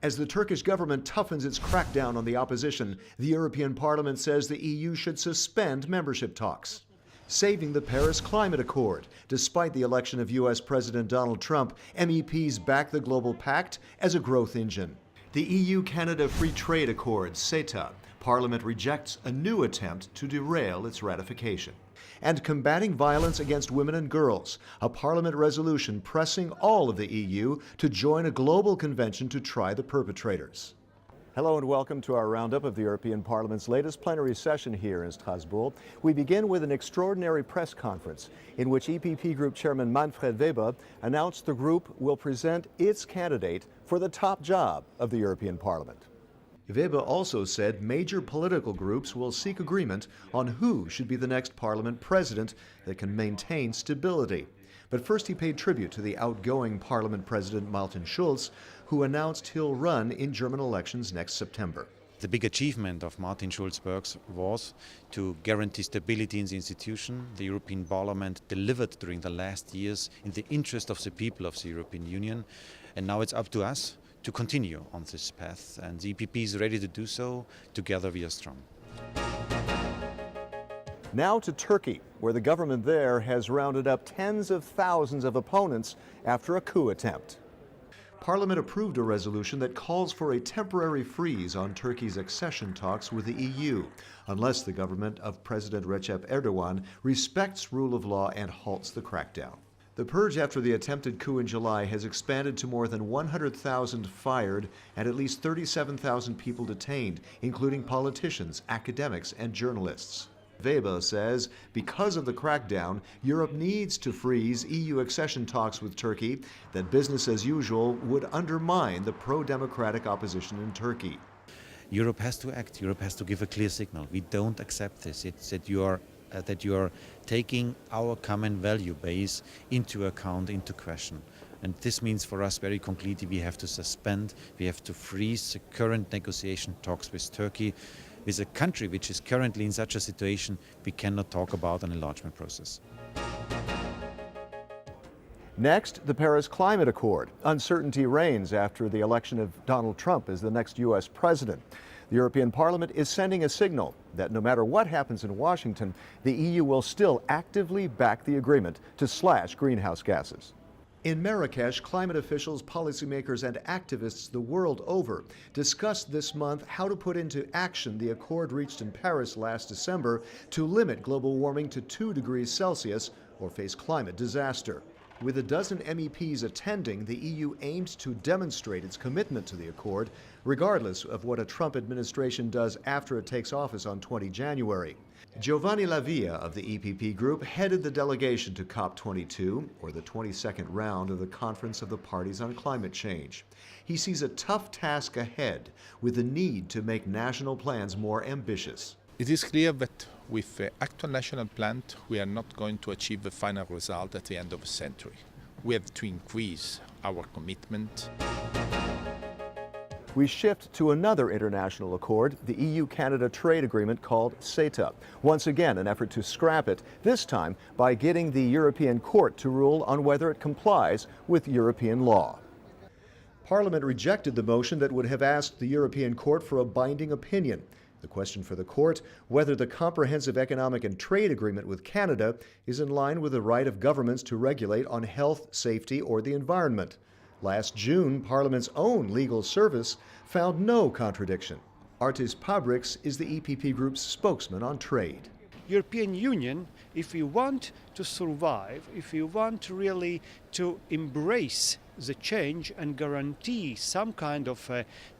As the Turkish government toughens its crackdown on the opposition, the European Parliament says the EU should suspend membership talks. Saving the Paris Climate Accord. Despite the election of U.S. President Donald Trump, MEPs back the global pact as a growth engine. The EU-Canada Free Trade Accord, CETA. Parliament rejects a new attempt to derail its ratification. And combating violence against women and girls, a Parliament resolution pressing all of the EU to join a global convention to try the perpetrators. Hello and welcome to our roundup of the European Parliament's latest plenary session here in Strasbourg. We begin with an extraordinary press conference in which EPP Group Chairman Manfred Weber announced the group will present its candidate for the top job of the European Parliament. Weber also said major political groups will seek agreement on who should be the next Parliament president that can maintain stability. But first he paid tribute to the outgoing Parliament President Martin Schulz, who announced he'll run in German elections next September. The big achievement of Martin Schulz's work was to guarantee stability in the institution. The European Parliament delivered during the last years in the interest of the people of the European Union, and now it's up to us to continue on this path, and the EPP is ready to do so. Together we are strong. Now to Turkey, where the government there has rounded up tens of thousands of opponents after a coup attempt. Parliament approved a resolution that calls for a temporary freeze on Turkey's accession talks with the EU, unless the government of President Recep Erdogan respects rule of law and halts the crackdown. The purge after the attempted coup in July has expanded to more than 100,000 fired and at least 37,000 people detained, including politicians, academics, and journalists. Weber says because of the crackdown, Europe needs to freeze EU accession talks with Turkey, that business as usual would undermine the pro-democratic opposition in Turkey. Europe has to act. Europe has to give a clear signal. We don't accept this. It's that you are taking our common value base into account, into question. And this means for us very concretely we have to suspend, we have to freeze the current negotiation talks with Turkey. With a country which is currently in such a situation, we cannot talk about an enlargement process. Next, the Paris Climate Accord. Uncertainty reigns after the election of Donald Trump as the next U.S. president. The European Parliament is sending a signal that no matter what happens in Washington, the EU will still actively back the agreement to slash greenhouse gases. In Marrakesh, climate officials, policymakers, and activists the world over discussed this month how to put into action the accord reached in Paris last December to limit global warming to 2 degrees Celsius or face climate disaster. With a dozen MEPs attending, the EU aims to demonstrate its commitment to the accord, regardless of what a Trump administration does after it takes office on 20 January. Giovanni Lavia of the EPP Group headed the delegation to COP22, or the 22nd round of the Conference of the Parties on Climate Change. He sees a tough task ahead, with the need to make national plans more ambitious. It is clear that with the actual national plan, we are not going to achieve the final result at the end of the century. We have to increase our commitment. We shift to another international accord, the EU-Canada trade agreement called CETA. Once again, an effort to scrap it, this time by getting the European Court to rule on whether it complies with European law. Parliament rejected the motion that would have asked the European Court for a binding opinion. The question for the court, whether the comprehensive economic and trade agreement with Canada is in line with the right of governments to regulate on health, safety, or the environment. Last June, Parliament's own legal service found no contradiction. Artis Pabriks is the EPP Group's spokesman on trade. European Union, if we want to survive, if we want really to embrace the change and guarantee some kind of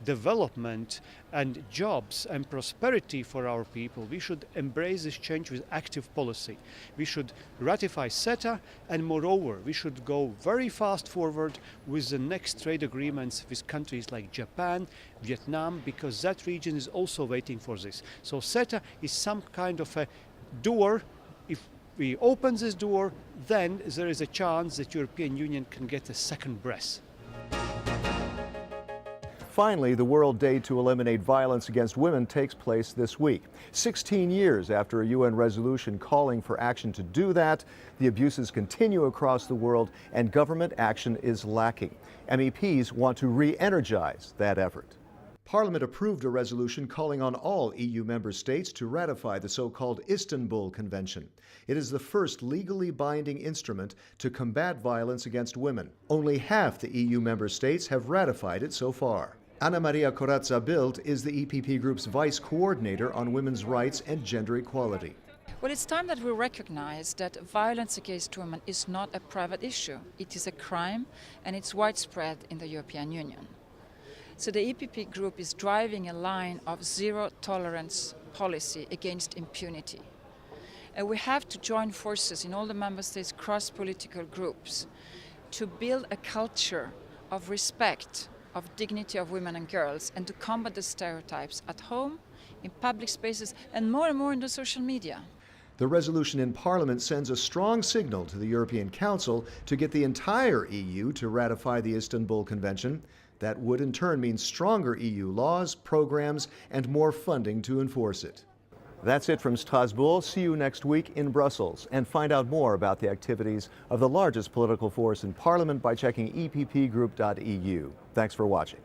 development and jobs and prosperity for our people, we should embrace this change with active policy. We should ratify CETA, and moreover, we should go very fast forward with the next trade agreements with countries like Japan, Vietnam, because that region is also waiting for this. So CETA is some kind of a door. If we open this door, then there is a chance that European Union can get a second breath. Finally, the World Day to Eliminate Violence Against Women takes place this week. 16 years after a UN resolution calling for action to do that, the abuses continue across the world and government action is lacking. MEPs want to re-energize that effort. Parliament approved a resolution calling on all EU member states to ratify the so-called Istanbul Convention. It is the first legally binding instrument to combat violence against women. Only half the EU member states have ratified it so far. Anna Maria Corazza-Bildt is the EPP Group's vice coordinator on women's rights and gender equality. Well, it's time that we recognize that violence against women is not a private issue. It is a crime, and it's widespread in the European Union. So the EPP Group is driving a line of zero-tolerance policy against impunity. And we have to join forces in all the member states, cross-political groups, to build a culture of respect, of dignity of women and girls, and to combat the stereotypes at home, in public spaces, and more in the social media. The resolution in Parliament sends a strong signal to the European Council to get the entire EU to ratify the Istanbul Convention. That would in turn mean stronger EU laws, programs, and more funding to enforce it. That's it from Strasbourg. See you next week in Brussels. And find out more about the activities of the largest political force in Parliament by checking eppgroup.eu. Thanks for watching.